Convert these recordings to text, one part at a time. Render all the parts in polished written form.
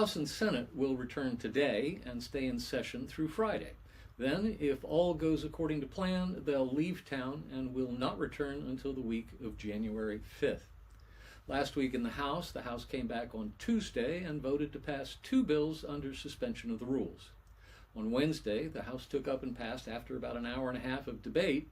House and Senate will return today and stay in session through Friday. Then, if all goes according to plan, they'll leave town and will not return until the week of January 5th. Last week in the House came back on Tuesday and voted to pass 2 bills under suspension of the rules. On Wednesday, the House took up and passed, after about an hour and a half of debate,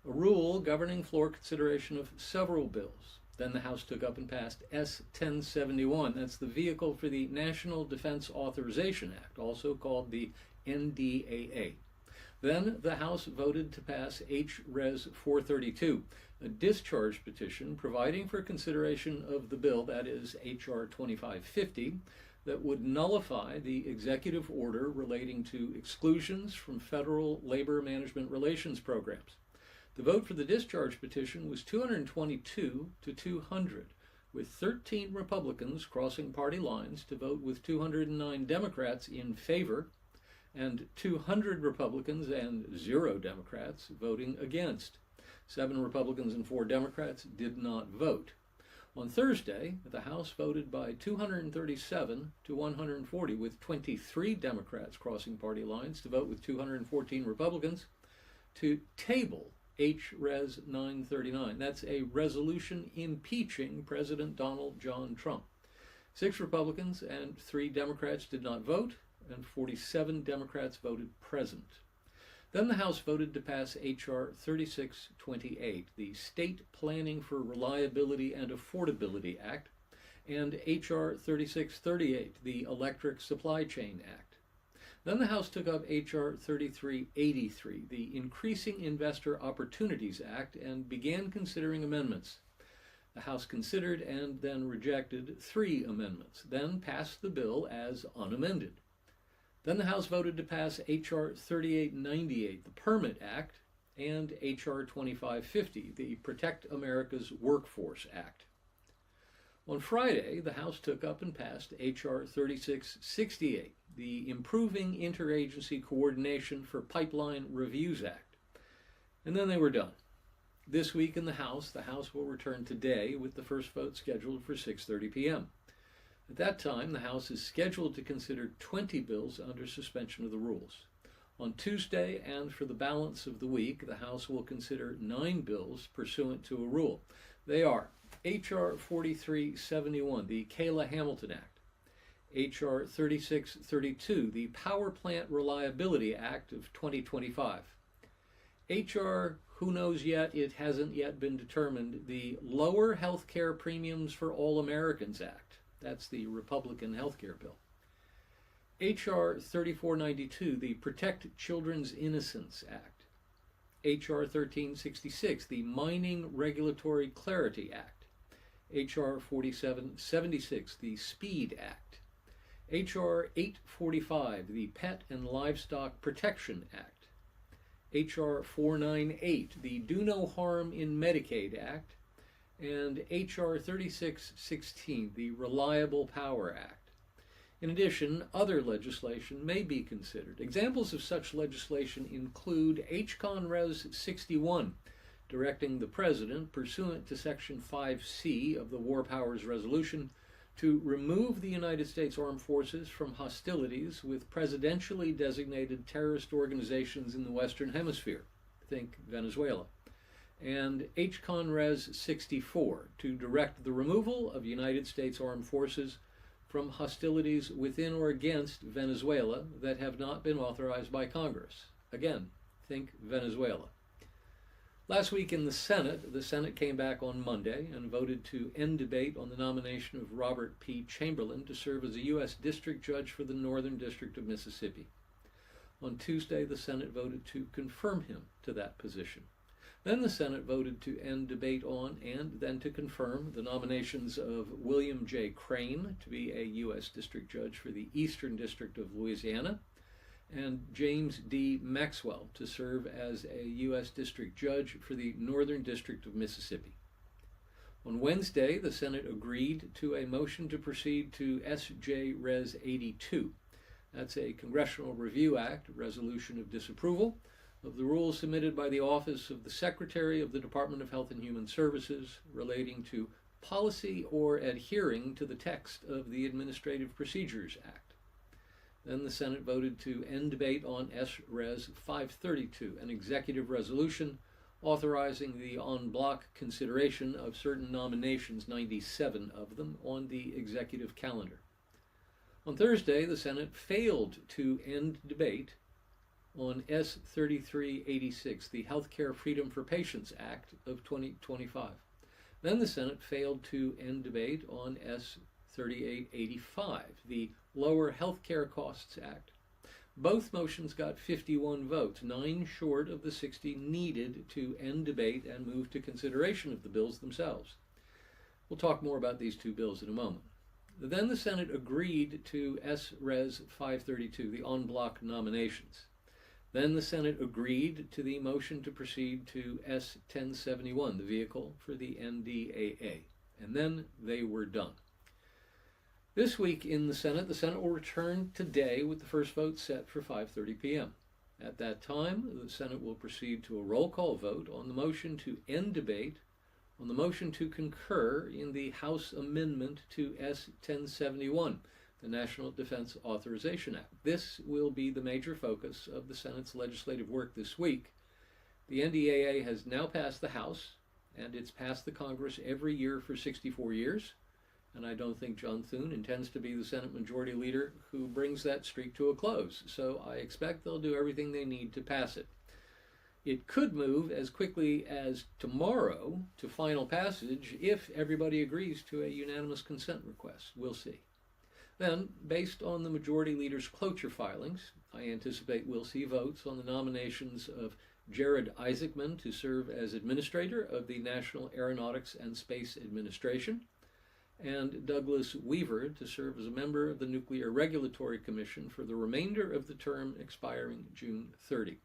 a rule governing floor consideration of several bills. Then the House took up and passed S. 1071. That's the vehicle for the National Defense Authorization Act, also called the NDAA. Then the House voted to pass H. Res. 432, a discharge petition providing for consideration of the bill, that is H.R. 2550, that would nullify the executive order relating to exclusions from federal labor management relations programs. The vote for the discharge petition was 222 to 200, with 13 Republicans crossing party lines to vote with 209 Democrats in favor, and 200 Republicans and 0 Democrats voting against. 7 Republicans and 4 Democrats did not vote. On Thursday, the House voted by 237 to 140, with 23 Democrats crossing party lines to vote with 214 Republicans to table H. Res. 939. That's a resolution impeaching President Donald John Trump. 6 Republicans and 3 Democrats did not vote, and 47 Democrats voted present. Then the House voted to pass H.R. 3628, the State Planning for Reliability and Affordability Act, and H.R. 3638, the Electric Supply Chain Act. Then the House took up H.R. 3383, the Increasing Investor Opportunities Act, and began considering amendments. The House considered and then rejected 3 amendments, then passed the bill as unamended. Then the House voted to pass H.R. 3898, the Permit Act, and H.R. 2550, the Protect America's Workforce Act. On Friday, the House took up and passed H.R. 3668, the Improving Interagency Coordination for Pipeline Reviews Act. And then they were done. This week in the House will return today with the first vote scheduled for 6:30 p.m. At that time, the House is scheduled to consider 20 bills under suspension of the rules. On Tuesday and for the balance of the week, the House will consider 9 bills pursuant to a rule. They are H.R. 4371, the Kayla Hamilton Act, H.R. 3632, the Power Plant Reliability Act of 2025, H.R. who knows yet, it hasn't yet been determined, the Lower Health Care Premiums for All Americans Act. That's the Republican health care bill. H.R. 3492, the Protect Children's Innocence Act. H.R. 1366, the Mining Regulatory Clarity Act. H.R. 4776, the Speed Act. H.R. 845, the Pet and Livestock Protection Act. H.R. 498, the Do No Harm in Medicaid Act. And H.R. 3616, the Reliable Power Act. In addition, other legislation may be considered. Examples of such legislation include H.Con. Res. 61, directing the President, pursuant to Section 5C of the War Powers Resolution, to remove the United States Armed Forces from hostilities with presidentially designated terrorist organizations in the Western Hemisphere. Think Venezuela. And H.Con. Res. 64, to direct the removal of United States Armed Forces from hostilities within or against Venezuela that have not been authorized by Congress. Again, think Venezuela. Last week in the Senate came back on Monday and voted to end debate on the nomination of Robert P. Chamberlain to serve as a U.S. District Judge for the Northern District of Mississippi. On Tuesday, the Senate voted to confirm him to that position. Then the Senate voted to end debate on and then to confirm the nominations of William J. Crane to be a U.S. District Judge for the Eastern District of Louisiana, and James D. Maxwell to serve as a U.S. District Judge for the Northern District of Mississippi. On Wednesday, the Senate agreed to a motion to proceed to S.J. Res. 82. That's a Congressional Review Act resolution of disapproval of the rules submitted by the Office of the Secretary of the Department of Health and Human Services relating to policy or adhering to the text of the Administrative Procedures Act. Then the Senate voted to end debate on S-Res 532, an executive resolution authorizing the en bloc consideration of certain nominations, 97 of them, on the executive calendar. On Thursday, the Senate failed to end debate on S 3386, the Healthcare Freedom for Patients Act of 2025. Then the Senate failed to end debate on S 3885, the Lower Healthcare Costs Act. Both motions got 51 votes, 9 short of the 60 needed to end debate and move to consideration of the bills themselves. We'll talk more about these two bills in a moment. Then the Senate agreed to S-Res 532, the en bloc nominations. Then the Senate agreed to the motion to proceed to S-1071, the vehicle for the NDAA. And then they were done. This week in the Senate will return today with the first vote set for 5:30 p.m. At that time, the Senate will proceed to a roll call vote on the motion to end debate on the motion to concur in the House amendment to S-1071, the National Defense Authorization Act. This will be the major focus of the Senate's legislative work this week. The NDAA has now passed the House, and it's passed the Congress every year for 64 years. And I don't think John Thune intends to be the Senate Majority Leader who brings that streak to a close. So I expect they'll do everything they need to pass it. It could move as quickly as tomorrow to final passage if everybody agrees to a unanimous consent request. We'll see. Then, based on the Majority Leader's cloture filings, I anticipate we'll see votes on the nominations of Jared Isaacman to serve as Administrator of the National Aeronautics and Space Administration, and Douglas Weaver to serve as a member of the Nuclear Regulatory Commission for the remainder of the term expiring June 30.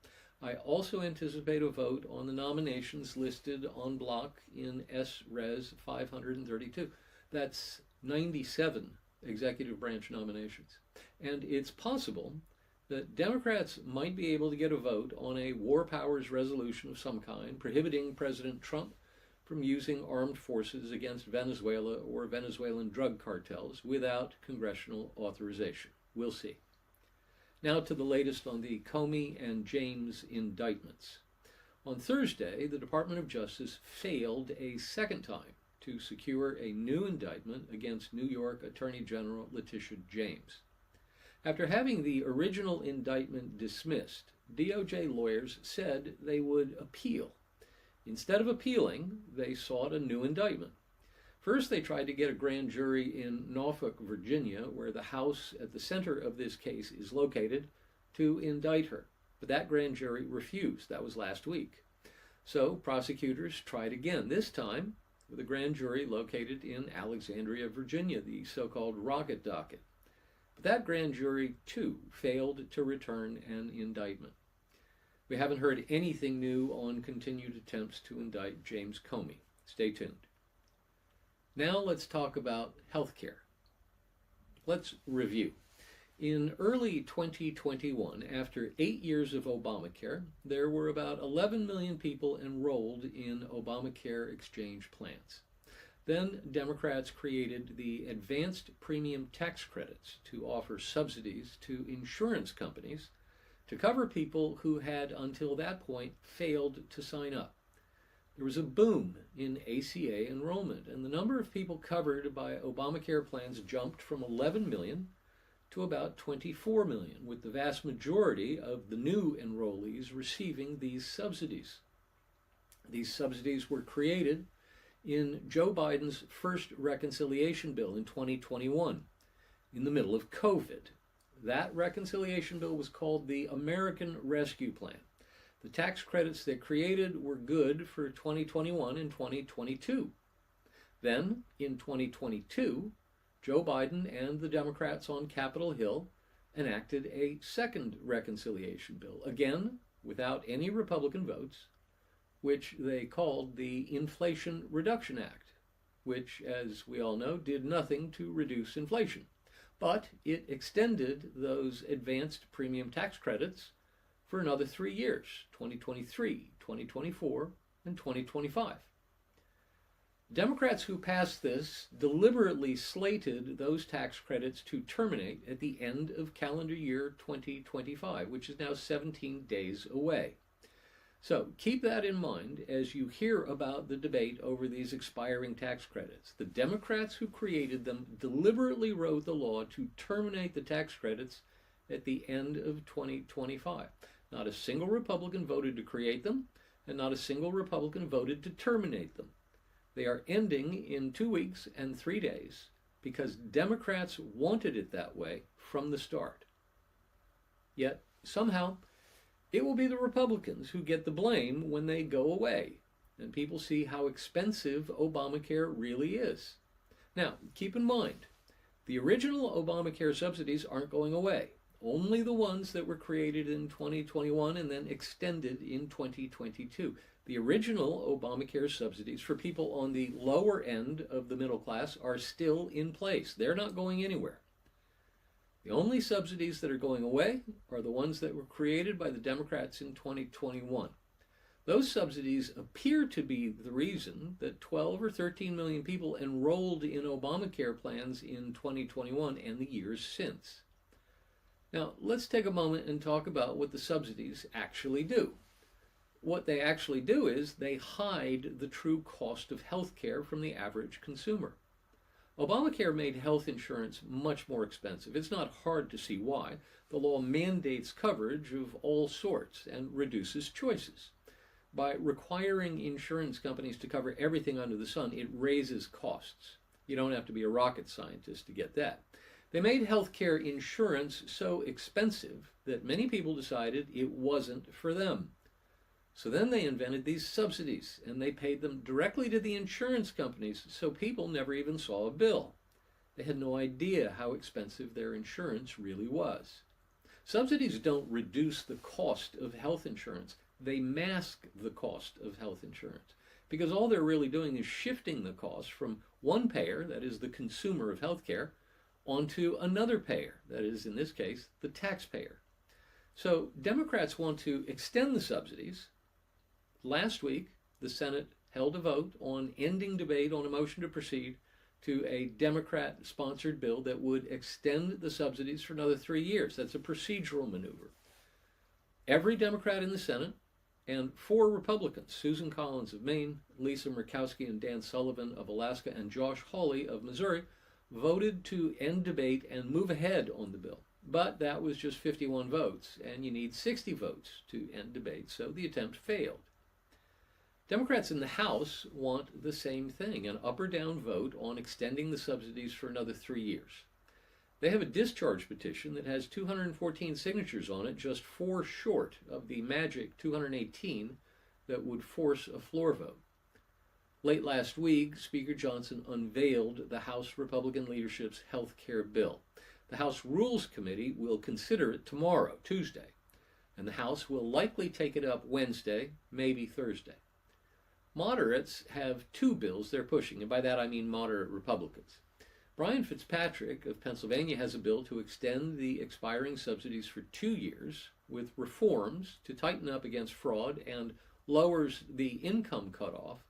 I also anticipate a vote on the nominations listed en bloc in S-Res 532. That's 97 executive branch nominations. And it's possible that Democrats might be able to get a vote on a war powers resolution of some kind prohibiting President Trump from using armed forces against Venezuela or Venezuelan drug cartels without congressional authorization. We'll see. Now to the latest on the Comey and James indictments. On Thursday, the Department of Justice failed a second time to secure a new indictment against New York Attorney General Letitia James. After having the original indictment dismissed, DOJ lawyers said they would appeal. Instead of appealing, they sought a new indictment. First, they tried to get a grand jury in Norfolk, Virginia, where the house at the center of this case is located, to indict her. But that grand jury refused. That was last week. So prosecutors tried again, this time with a grand jury located in Alexandria, Virginia, the so-called rocket docket. But that grand jury, too, failed to return an indictment. We haven't heard anything new on continued attempts to indict James Comey. Stay tuned. Now let's talk about health care. Let's review. In early 2021, after 8 years of Obamacare, there were about 11 million people enrolled in Obamacare exchange plans. Then Democrats created the advanced premium tax credits to offer subsidies to insurance companies to cover people who had until that point failed to sign up. There was a boom in ACA enrollment, and the number of people covered by Obamacare plans jumped from 11 million to about 24 million, with the vast majority of the new enrollees receiving these subsidies. These subsidies were created in Joe Biden's first reconciliation bill in 2021, in the middle of COVID. That reconciliation bill was called the American Rescue Plan. The tax credits they created were good for 2021 and 2022. Then, in 2022, Joe Biden and the Democrats on Capitol Hill enacted a second reconciliation bill, again without any Republican votes, which they called the Inflation Reduction Act, which, as we all know, did nothing to reduce inflation. But it extended those advanced premium tax credits for another 3 years, 2023, 2024, and 2025. Democrats who passed this deliberately slated those tax credits to terminate at the end of calendar year 2025, which is now 17 days away. So keep that in mind as you hear about the debate over these expiring tax credits. The Democrats who created them deliberately wrote the law to terminate the tax credits at the end of 2025. Not a single Republican voted to create them, and not a single Republican voted to terminate them. They are ending in 2 weeks and 3 days because Democrats wanted it that way from the start. Yet, somehow, it will be the Republicans who get the blame when they go away, and people see how expensive Obamacare really is. Now, keep in mind, the original Obamacare subsidies aren't going away. Only the ones that were created in 2021 and then extended in 2022. The original Obamacare subsidies for people on the lower end of the middle class are still in place. They're not going anywhere. The only subsidies that are going away are the ones that were created by the Democrats in 2021. Those subsidies appear to be the reason that 12 or 13 million people enrolled in Obamacare plans in 2021 and the years since. Now, let's take a moment and talk about what the subsidies actually do. What they actually do is they hide the true cost of health care from the average consumer. Obamacare made health insurance much more expensive. It's not hard to see why. The law mandates coverage of all sorts and reduces choices. By requiring insurance companies to cover everything under the sun, it raises costs. You don't have to be a rocket scientist to get that. They made healthcare insurance so expensive that many people decided it wasn't for them. So then they invented these subsidies, and they paid them directly to the insurance companies, so people never even saw a bill. They had no idea how expensive their insurance really was. Subsidies don't reduce the cost of health insurance. They mask the cost of health insurance, because all they're really doing is shifting the cost from one payer, that is the consumer of health care, onto another payer, that is, in this case, the taxpayer. So Democrats want to extend the subsidies. Last week, the Senate held a vote on ending debate on a motion to proceed to a Democrat-sponsored bill that would extend the subsidies for another 3 years. That's a procedural maneuver. Every Democrat in the Senate and 4 Republicans, Susan Collins of Maine, Lisa Murkowski and Dan Sullivan of Alaska, and Josh Hawley of Missouri, voted to end debate and move ahead on the bill. But that was just 51 votes, and you need 60 votes to end debate, so the attempt failed. Democrats in the House want the same thing, an up or down vote on extending the subsidies for another 3 years. They have a discharge petition that has 214 signatures on it, just 4 short of the magic 218 that would force a floor vote. Late last week, Speaker Johnson unveiled the House Republican leadership's health care bill. The House Rules Committee will consider it tomorrow, Tuesday, and the House will likely take it up Wednesday, maybe Thursday. Moderates have 2 bills they're pushing, and by that I mean moderate Republicans. Brian Fitzpatrick of Pennsylvania has a bill to extend the expiring subsidies for 2 years with reforms to tighten up against fraud and lowers the income cutoff,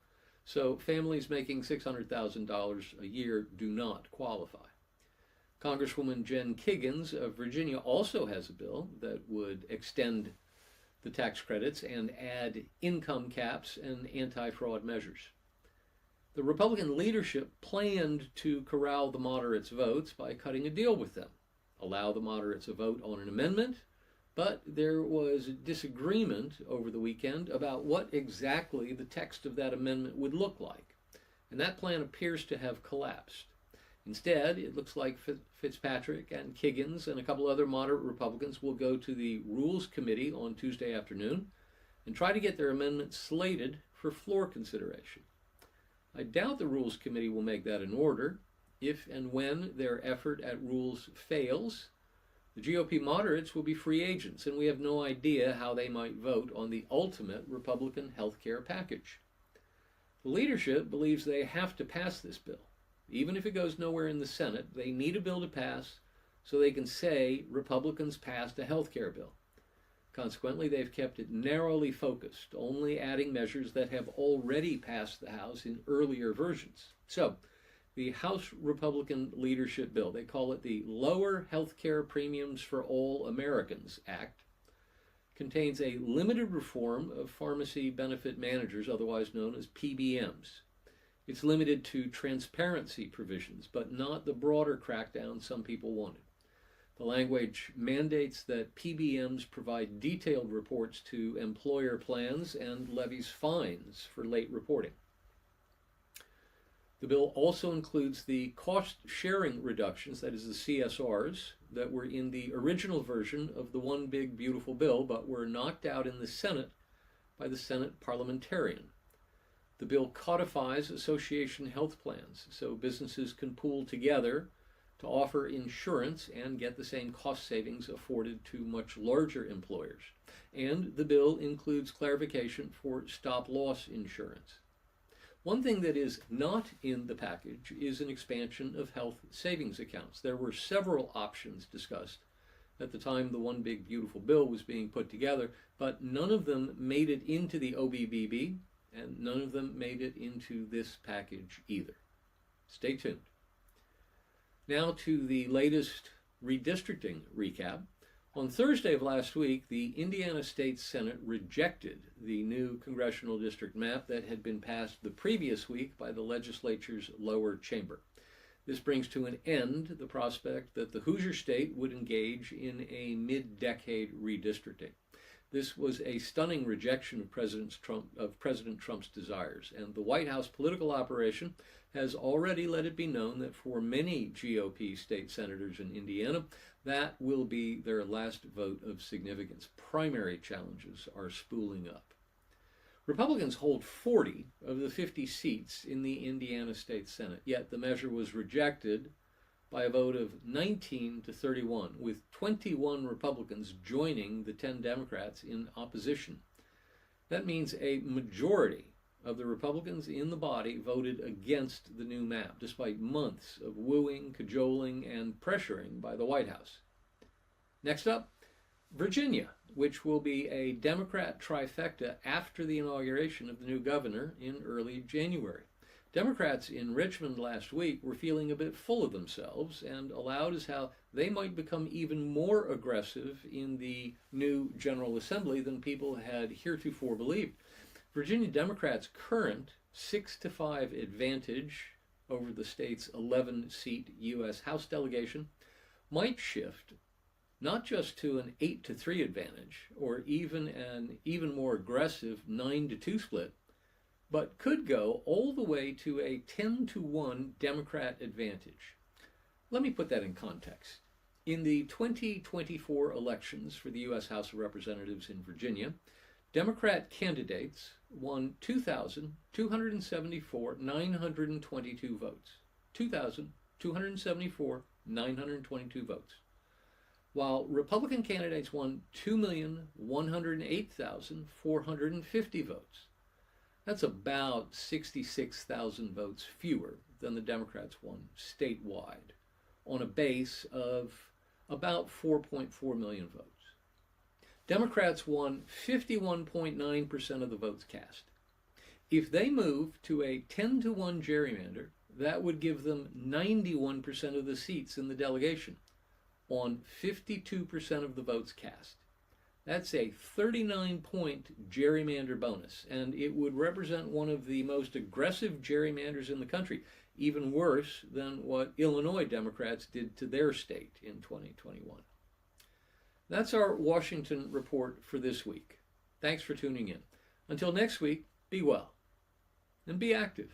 so families making $600,000 a year do not qualify. Congresswoman Jen Kiggans of Virginia also has a bill that would extend the tax credits and add income caps and anti-fraud measures. The Republican leadership planned to corral the moderates' votes by cutting a deal with them, allow the moderates a vote on an amendment, but there was disagreement over the weekend about what exactly the text of that amendment would look like, and that plan appears to have collapsed. Instead, it looks like Fitzpatrick and Kiggans and a couple other moderate Republicans will go to the Rules Committee on Tuesday afternoon and try to get their amendment slated for floor consideration. I doubt the Rules Committee will make that in order. If and when their effort at rules fails, the GOP moderates will be free agents, and we have no idea how they might vote on the ultimate Republican health care package. The leadership believes they have to pass this bill. Even if it goes nowhere in the Senate, they need a bill to pass so they can say Republicans passed a health care bill. Consequently, they've kept it narrowly focused, only adding measures that have already passed the House in earlier versions. So, the House Republican leadership bill, they call it the Lower Healthcare Premiums for All Americans Act, contains a limited reform of pharmacy benefit managers, otherwise known as PBMs. It's limited to transparency provisions, but not the broader crackdown some people wanted. The language mandates that PBMs provide detailed reports to employer plans and levies fines for late reporting. The bill also includes the cost-sharing reductions, that is the CSRs, that were in the original version of the One Big Beautiful Bill, but were knocked out in the Senate by the Senate parliamentarian. The bill codifies association health plans, so businesses can pool together to offer insurance and get the same cost savings afforded to much larger employers. And the bill includes clarification for stop-loss insurance. One thing that is not in the package is an expansion of health savings accounts. There were several options discussed at the time the One Big Beautiful Bill was being put together, but none of them made it into the OBBB, and none of them made it into this package either. Stay tuned. Now to the latest redistricting recap. On Thursday of last week, the Indiana State Senate rejected the new congressional district map that had been passed the previous week by the legislature's lower chamber. This brings to an end the prospect that the Hoosier State would engage in a mid-decade redistricting. This was a stunning rejection of President Trump's desires, and the White House political operation has already let it be known that for many GOP state senators in Indiana, that will be their last vote of significance. Primary challenges are spooling up. Republicans hold 40 of the 50 seats in the Indiana State Senate, yet the measure was rejected by a vote of 19 to 31, with 21 Republicans joining the 10 Democrats in opposition. That means a majority of the Republicans in the body voted against the new map, despite months of wooing, cajoling, and pressuring by the White House. Next up, Virginia, which will be a Democrat trifecta after the inauguration of the new governor in early January. Democrats in Richmond last week were feeling a bit full of themselves and allowed as how they might become even more aggressive in the new General Assembly than people had heretofore believed. Virginia Democrats' current 6-5 advantage over the state's 11-seat U.S. House delegation might shift not just to an 8-3 advantage or even an even more aggressive 9-2 split, but could go all the way to a 10-1 Democrat advantage. Let me put that in context. In the 2024 elections for the U.S. House of Representatives in Virginia, Democrat candidates won 2,274,922 votes. 2,274,922 votes. While Republican candidates won 2,108,450 votes. That's about 66,000 votes fewer than the Democrats won statewide, on a base of about 4.4 million votes. Democrats won 51.9% of the votes cast. If they move to a 10-1 gerrymander, that would give them 91% of the seats in the delegation, on 52% of the votes cast. That's a 39-point gerrymander bonus, and it would represent one of the most aggressive gerrymanders in the country, even worse than what Illinois Democrats did to their state in 2021. That's our Washington report for this week. Thanks for tuning in. Until next week, be well and be active.